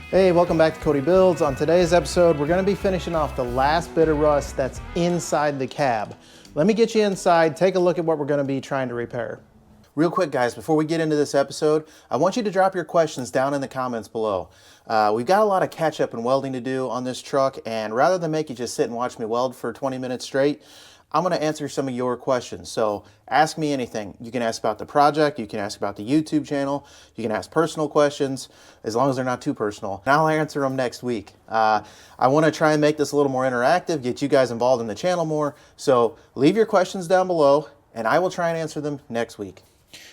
Hey, welcome back to Cody Builds. On today's episode, we're gonna be finishing off the last bit of rust that's inside the cab. Let me get you inside, take a look at what we're gonna be trying to repair. Real quick, guys, before we get into this episode, I want you to drop your questions down in the comments below. We've got a lot of catch up and welding to do on this truck, and rather than make you just sit and watch me weld for 20 minutes straight, I'm gonna answer some of your questions. So ask me anything. You can ask about the project, you can ask about the YouTube channel, you can ask personal questions, as long as they're not too personal. And I'll answer them next week. I wanna try and make this a little more interactive, get you guys involved in the channel more. So leave your questions down below and I will try and answer them next week.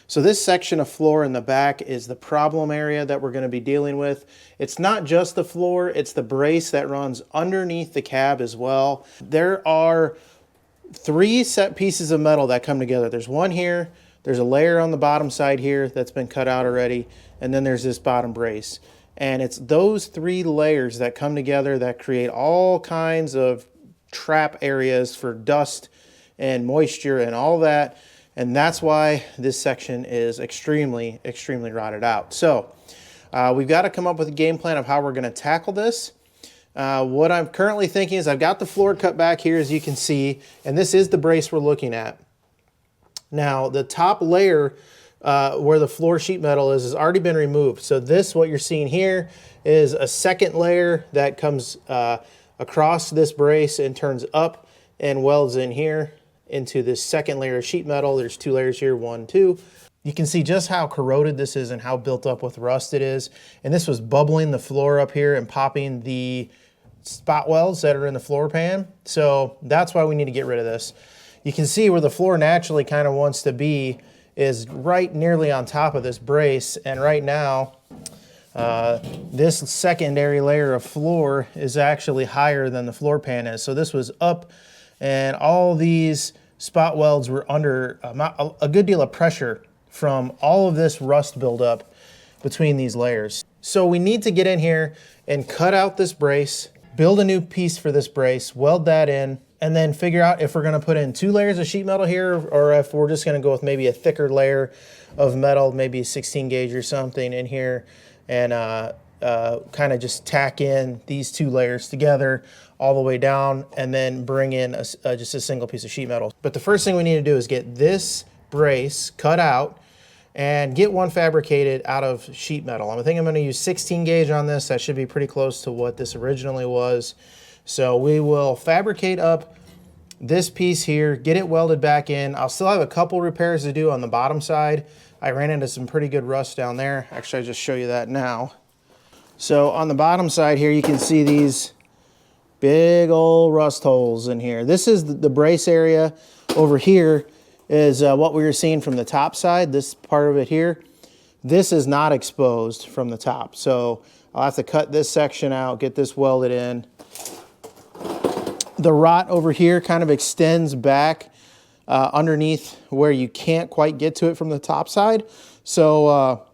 So this section of floor in the back is the problem area that we're going to be dealing with. It's not just the floor, it's the brace that runs underneath the cab as well. There are 3 set pieces of metal that come together. There's one here, there's a layer on the bottom side here that's been cut out already, and then there's this bottom brace. And it's those 3 layers that come together that create all kinds of trap areas for dust and moisture and all that. And that's why this section is extremely rotted out. So we've got to come up with a game plan of how we're going to tackle this. What I'm currently thinking is I've got the floor cut back here, as you can see, and this is the brace we're looking at. Now, the top layer where the floor sheet metal is has already been removed. So this, what you're seeing here, is a second layer that comes across this brace and turns up and welds in here into this second layer of sheet metal. There's 2 layers here, 1, 2. You can see just how corroded this is and how built up with rust it is. And this was bubbling the floor up here and popping the spot welds that are in the floor pan. So that's why we need to get rid of this. You can see where the floor naturally kind of wants to be is right nearly on top of this brace. And right now, this secondary layer of floor is actually higher than the floor pan is. So this was up, and all these spot welds were under a good deal of pressure from all of this rust buildup between these layers. So we need to get in here and cut out this brace, build a new piece for this brace, weld that in, and then figure out if we're gonna put in 2 layers of sheet metal here, or if we're just gonna go with maybe a thicker layer of metal, maybe a 16 gauge or something in here, and kind of just tack in these 2 layers together all the way down, and then bring in just a single piece of sheet metal. But the first thing we need to do is get this brace cut out and get one fabricated out of sheet metal. I think I'm going to use 16 gauge on this. That should be pretty close to what this originally was. So we will fabricate up this piece here, get it welded back in. I'll still have a couple repairs to do on the bottom side. I ran into some pretty good rust down there. Actually, I'll just show you that now. So on the bottom side here, you can see these big old rust holes in here. This is the brace area. Over here is what we were seeing from the top side, this part of it here. This is not exposed from the top. So I'll have to cut this section out, get this welded in. The rot over here kind of extends back underneath where you can't quite get to it from the top side. So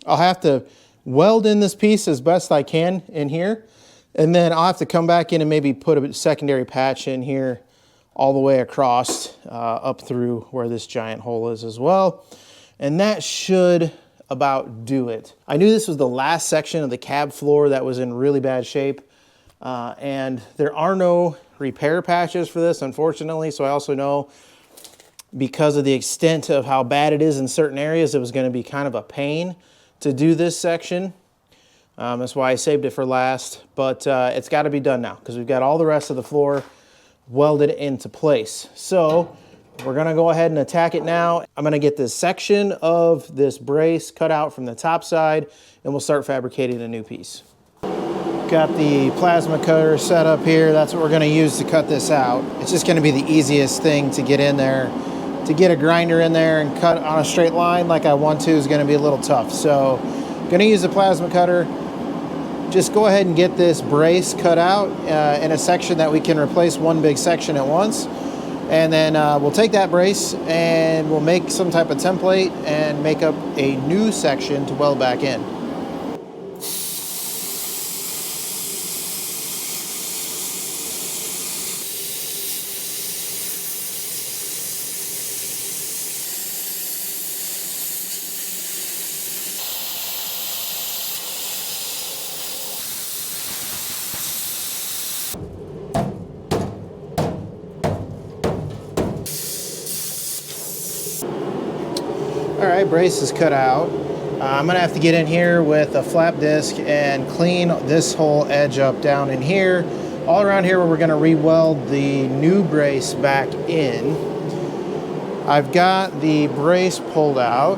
I'll have to weld in this piece as best I can in here. And then I'll have to come back in and maybe put a secondary patch in here all the way across up through where this giant hole is as well. And that should about do it. I knew this was the last section of the cab floor that was in really bad shape. And there are no repair patches for this, unfortunately. So I also know because of the extent of how bad it is in certain areas, it was going to be kind of a pain to do this section. That's why I saved it for last, but it's got to be done now because we've got all the rest of the floor welded into place. So we're going to go ahead and attack it now. I'm going to get this section of this brace cut out from the top side, and we'll start fabricating a new piece. Got the plasma cutter set up here. That's what we're going to use to cut this out. It's just going to be the easiest thing to get in there. To get a grinder in there and cut on a straight line like I want to is going to be a little tough. So I'm going to use the plasma cutter. Just go ahead and get this brace cut out in a section that we can replace one big section at once. And then we'll take that brace and we'll make some type of template and make up a new section to weld back in. All right, brace is cut out. I'm gonna have to get in here with a flap disc and clean this whole edge up down in here. All around here where we're gonna re-weld the new brace back in. I've got the brace pulled out.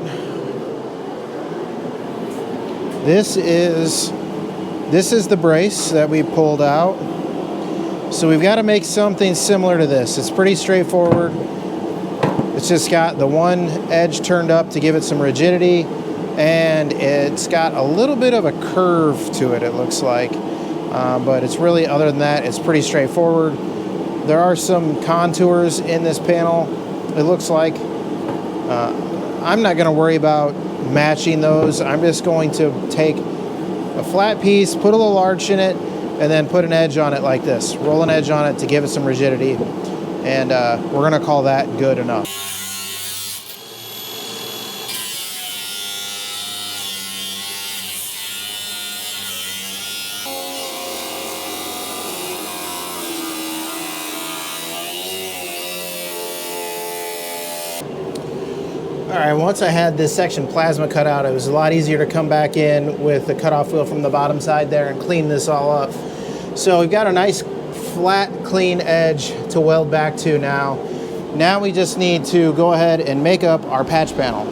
This is the brace that we pulled out. So we've got to make something similar to this. It's pretty straightforward. It's just got the one edge turned up to give it some rigidity, and it's got a little bit of a curve to it, it looks like. But it's really, other than that, it's pretty straightforward. There are some contours in this panel, it looks like. I'm not going to worry about matching those. I'm just going to take a flat piece, put a little arch in it, and then put an edge on it like this. Roll an edge on it to give it some rigidity. And we're gonna call that good enough. All right, once I had this section plasma cut out, it was a lot easier to come back in with the cutoff wheel from the bottom side there and clean this all up. So we've got a nice flat, clean edge to weld back to now. Now we just need to go ahead and make up our patch panel.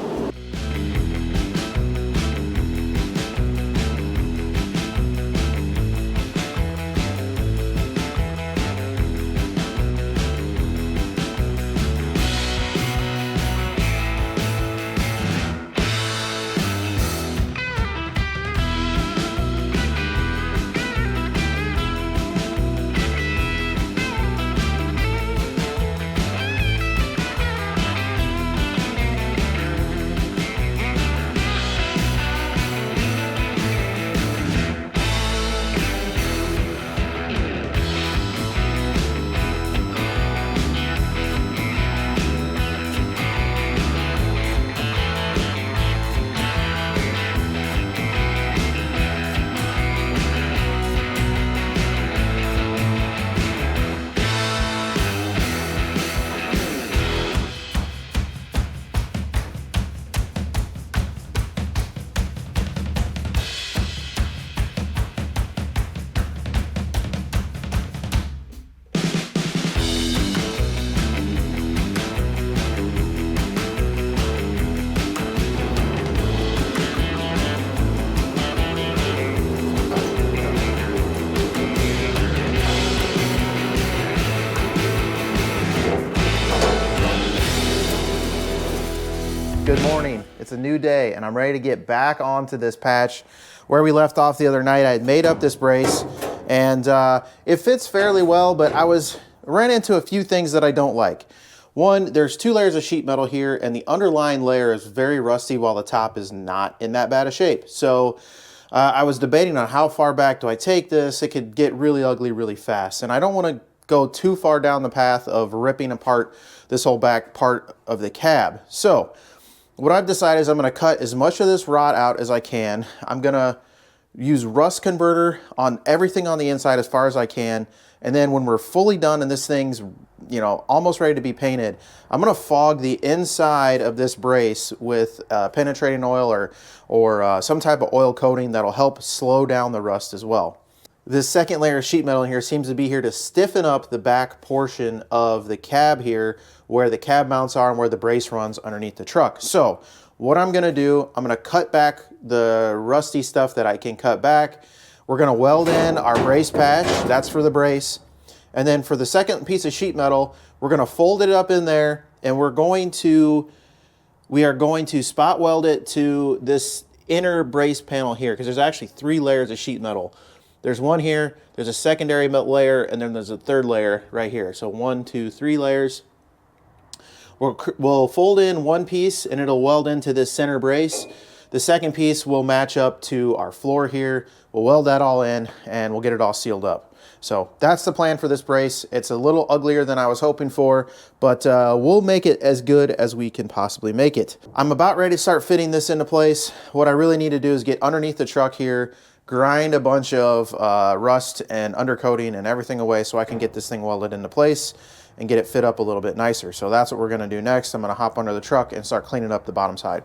Good morning. It's a new day and I'm ready to get back onto this patch where we left off the other night. I had made up this brace and it fits fairly well, but I ran into a few things that I don't like. One, there's 2 layers of sheet metal here and the underlying layer is very rusty while the top is not in that bad a shape. So I was debating on how far back do I take this. It could get really ugly really fast and I don't want to go too far down the path of ripping apart this whole back part of the cab. So what I've decided is I'm going to cut as much of this rod out as I can. I'm going to use rust converter on everything on the inside as far as I can. And then when we're fully done and this thing's, you know, almost ready to be painted, I'm going to fog the inside of this brace with penetrating oil or some type of oil coating that'll help slow down the rust as well. This second layer of sheet metal in here seems to be here to stiffen up the back portion of the cab here where the cab mounts are and where the brace runs underneath the truck. So what I'm going to do, I'm going to cut back the rusty stuff that I can cut back. We're going to weld in our brace patch. That's for the brace. And then for the second piece of sheet metal, we're going to fold it up in there and we are going to spot weld it to this inner brace panel here because there's actually 3 layers of sheet metal. There's one here, there's a secondary layer, and then there's a third layer right here. So 1, 2, 3 layers. We'll fold in one piece and it'll weld into this center brace. The second piece will match up to our floor here. We'll weld that all in and we'll get it all sealed up. So that's the plan for this brace. It's a little uglier than I was hoping for, but we'll make it as good as we can possibly make it. I'm about ready to start fitting this into place. What I really need to do is get underneath the truck here, grind a bunch of rust and undercoating and everything away so I can get this thing welded into place and get it fit up a little bit nicer. So that's what we're gonna do next. I'm gonna hop under the truck and start cleaning up the bottom side.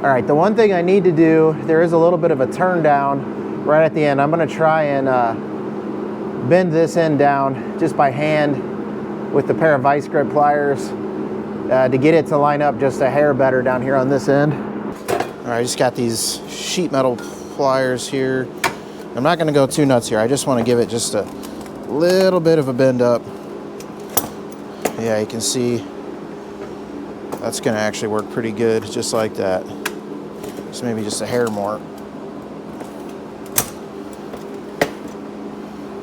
All right, the one thing I need to do, there is a little bit of a turn down right at the end. I'm gonna try and bend this end down just by hand with the pair of vice grip pliers to get it to line up just a hair better down here on this end. All right, I just got these sheet metal pliers here. I'm not gonna go too nuts here. I just wanna give it just a little bit of a bend up. Yeah, you can see that's gonna actually work pretty good, just like that. Just maybe just a hair more.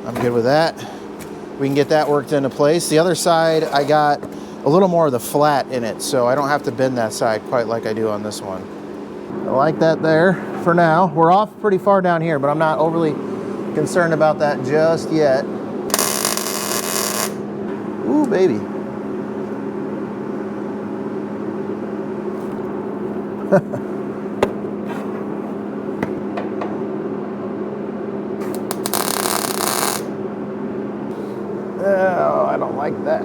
I'm good with that. We can get that worked into place. The other side, I got a little more of the flat in it, so I don't have to bend that side quite like I do on this one. I like that there for now. We're off pretty far down here, but I'm not overly concerned about that just yet. Ooh, baby. Oh, I don't like that.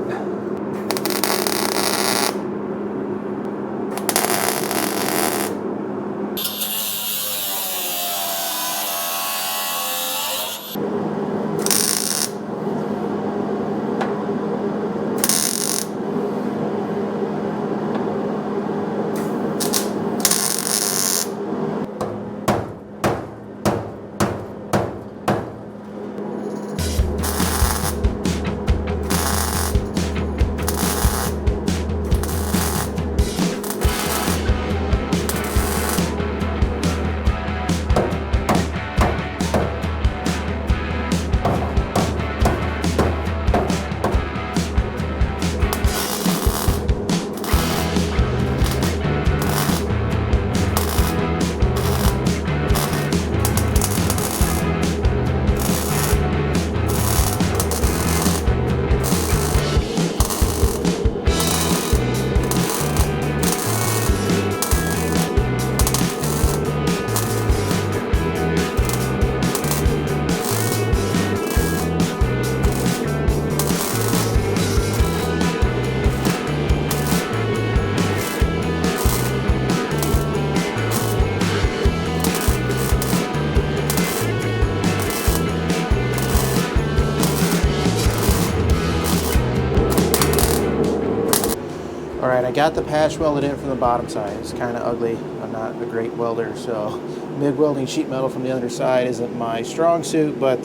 All right, I got the patch welded in from the bottom side. It's kind of ugly. I'm not a great welder, so MIG welding sheet metal from the other side isn't my strong suit, but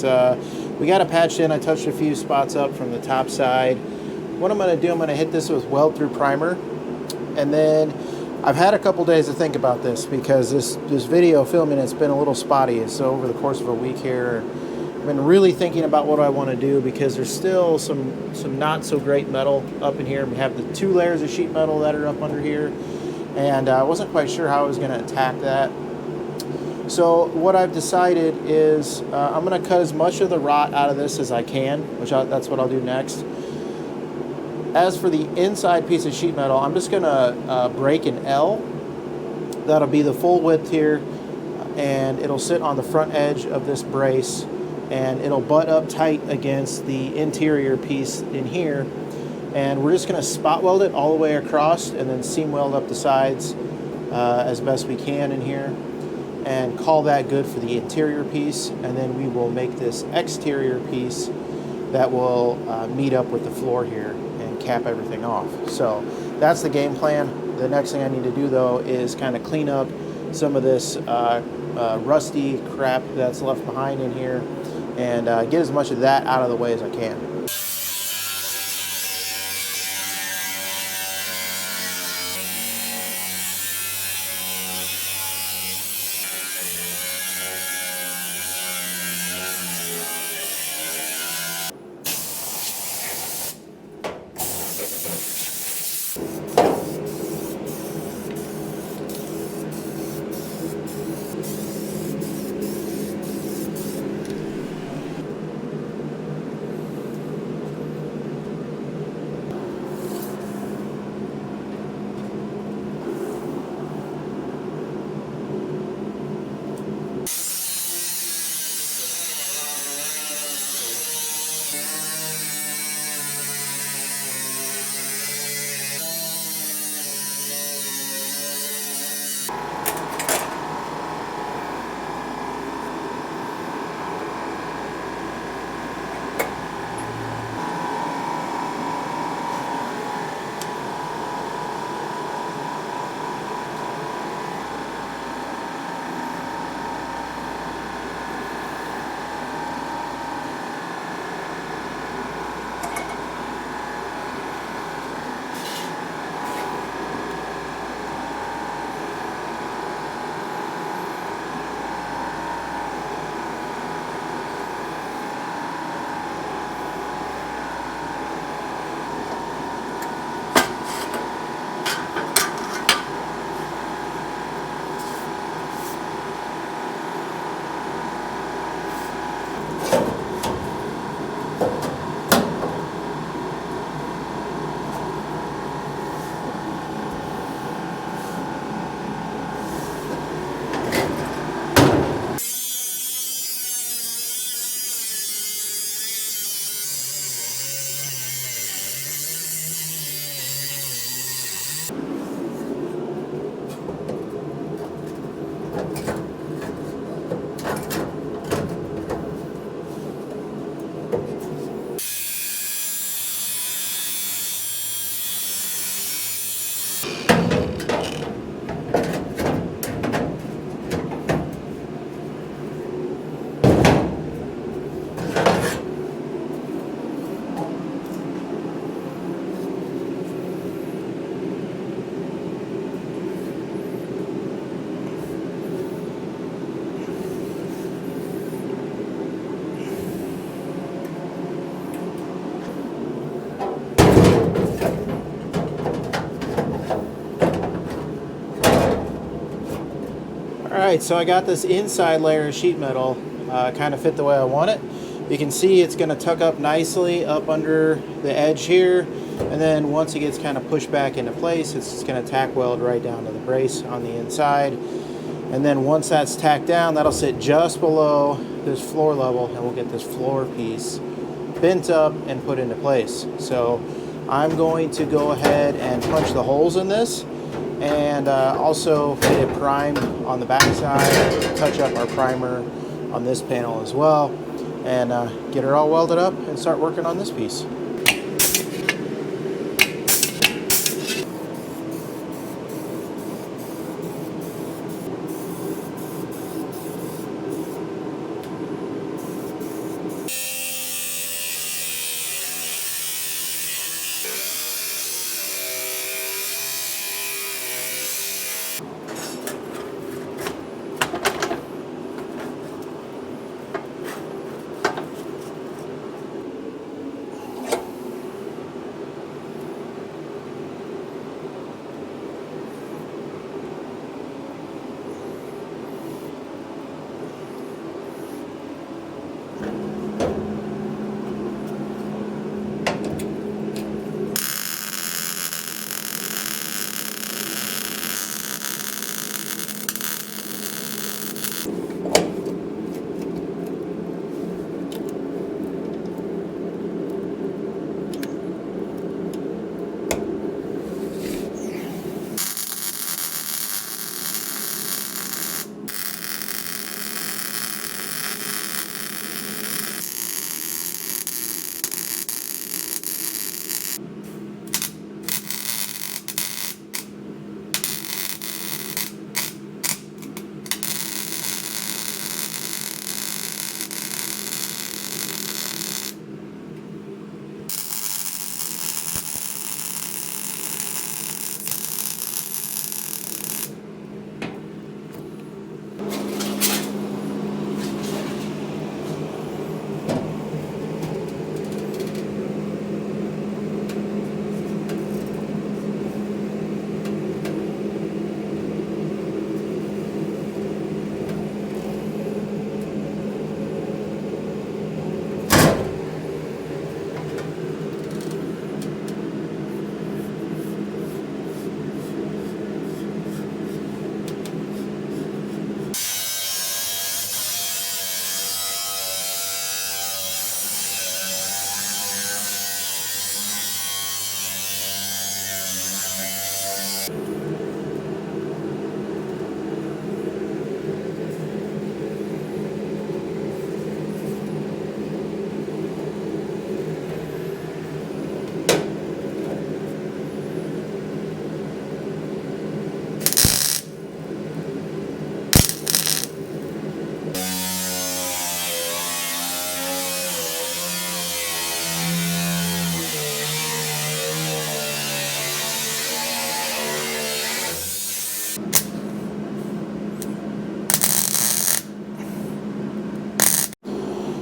we got it patched in. I touched a few spots up from the top side. What I'm gonna do, I'm gonna hit this with weld through primer, and then I've had a couple days to think about this because this video filming, it's been a little spotty. So over the course of a week here, I've been really thinking about what I want to do because there's still some not so great metal up in here. We have the 2 layers of sheet metal that are up under here, and I wasn't quite sure how I was going to attack that. So what I've decided is I'm going to cut as much of the rot out of this as I can, that's what I'll do next. As for the inside piece of sheet metal, I'm just going to break an L. That'll be the full width here, and it'll sit on the front edge of this brace, and it'll butt up tight against the interior piece in here. And we're just going to spot weld it all the way across and then seam weld up the sides as best we can in here, and call that good for the interior piece. And then we will make this exterior piece that will meet up with the floor here and cap everything off. So that's the game plan. The next thing I need to do though is kind of clean up some of this rusty crap that's left behind in here, and get as much of that out of the way as I can. right, so I got this inside layer of sheet metal kind of fit the way I want it. You can see it's going to tuck up nicely up under the edge here, and then once it gets kind of pushed back into place, it's just going to tack weld right down to the brace on the inside. And then once that's tacked down, that'll sit just below this floor level, and we'll get this floor piece bent up and put into place. So I'm going to go ahead and punch the holes in this, and also get it primed on the back side, touch up our primer on this panel as well, and get it all welded up and start working on this piece.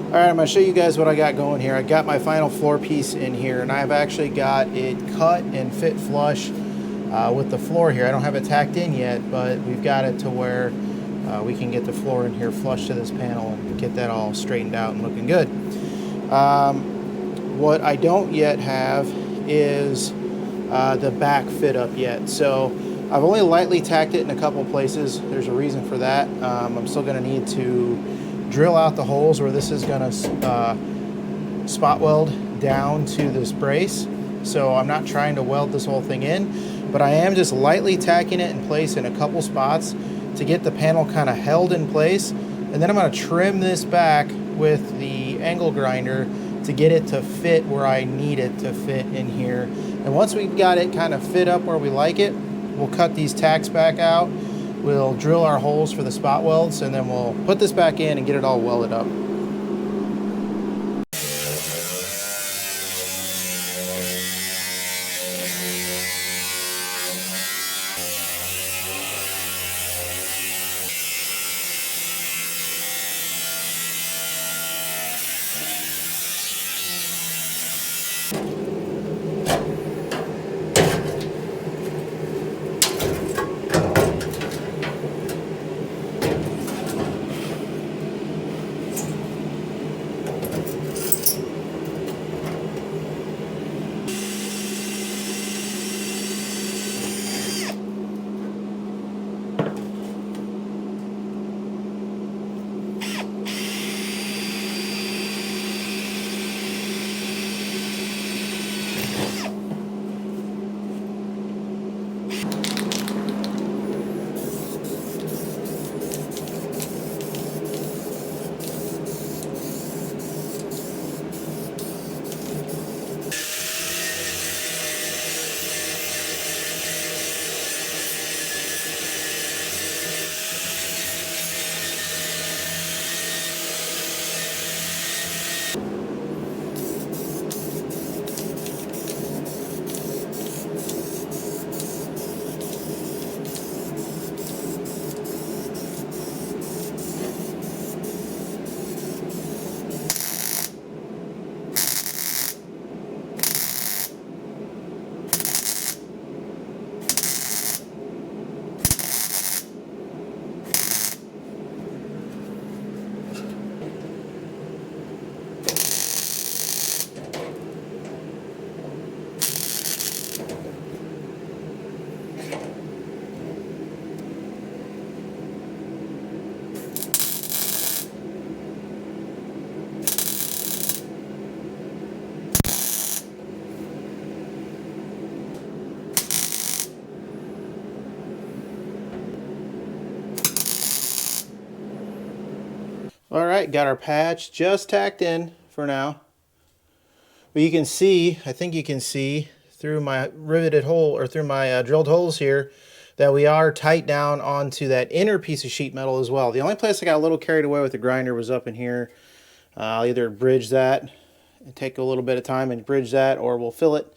All right, I'm gonna show you guys what I got going here. I got my final floor piece in here, and I've actually got it cut and fit flush with the floor here. I don't have it tacked in yet, but we've got it to where we can get the floor in here flush to this panel and get that all straightened out and looking good. What I don't yet have is the back fit up yet. So I've only lightly tacked it in a couple places. There's a reason for that. I'm still gonna need to drill out the holes where this is gonna spot weld down to this brace. So I'm not trying to weld this whole thing in, but I am just lightly tacking it in place in a couple spots to get the panel kind of held in place. And then I'm gonna trim this back with the angle grinder to get it to fit where I need it to fit in here. And once we've got it kind of fit up where we like it, we'll cut these tacks back out. We'll drill our holes for the spot welds, and then we'll put this back in and get it all welded up. All right, got our patch just tacked in for now. But you can see, I think you can see through my riveted hole, or through my drilled holes here, that we are tight down onto that inner piece of sheet metal as well. The only place I got a little carried away with the grinder was up in here. I'll either bridge that and take a little bit of time and bridge that, or we'll fill it.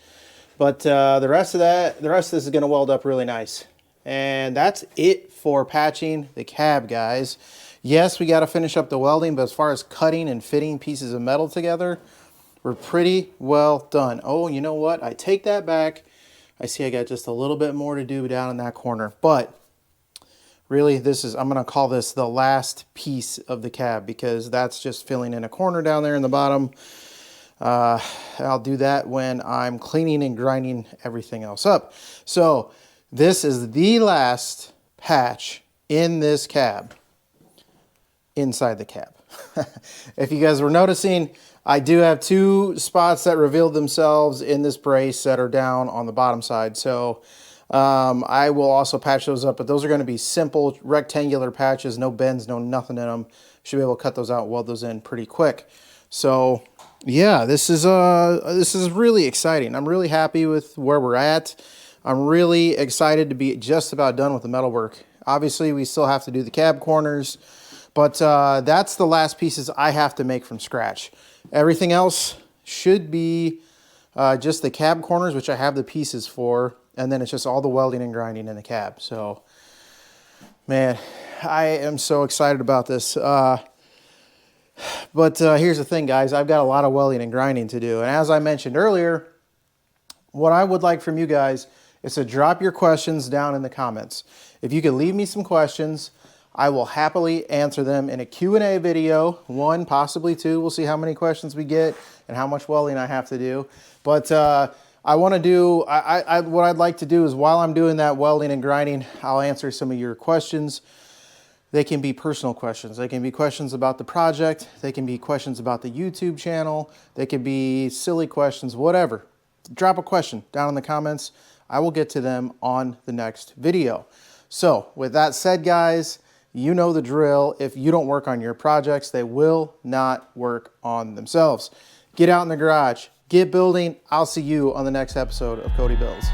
But the rest of this is going to weld up really nice. And that's it for patching the cab, guys. Yes, we got to finish up the welding, but as far as cutting and fitting pieces of metal together, we're pretty well done. Oh, you know what? I take that back. I see I got just a little bit more to do down in that corner. But really, I'm going to call this the last piece of the cab, because that's just filling in a corner down there in the bottom. I'll do that when I'm cleaning and grinding everything else up. So this is the last patch in this cab, inside the cab. If you guys were noticing, I do have two spots that revealed themselves in this brace that are down on the bottom side. So I will also patch those up, but those are going to be simple rectangular patches, no bends, no nothing in them. Should be able to cut those out and weld those in pretty quick. So yeah, this is really exciting. I'm really happy with where we're at. I'm really excited to be just about done with the metalwork. Obviously, we still have to do the cab corners, but that's the last pieces I have to make from scratch. Everything else should be just the cab corners, which I have the pieces for, and then it's just all the welding and grinding in the cab. So, man, I am so excited about this. But here's the thing, guys. I've got a lot of welding and grinding to do. And as I mentioned earlier, what I would like from you guys is to drop your questions down in the comments. If you could leave me some questions, I will happily answer them in a Q&A video, one, possibly two. We'll see how many questions we get and how much welding I have to do. But I want to do, what I'd like to do is, while I'm doing that welding and grinding, I'll answer some of your questions. They can be personal questions. They can be questions about the project. They can be questions about the YouTube channel. They can be silly questions, whatever. Drop a question down in the comments. I will get to them on the next video. So with that said, guys, you know the drill. If you don't work on your projects, they will not work on themselves. Get out in the garage, get building. I'll see you on the next episode of Cody Builds.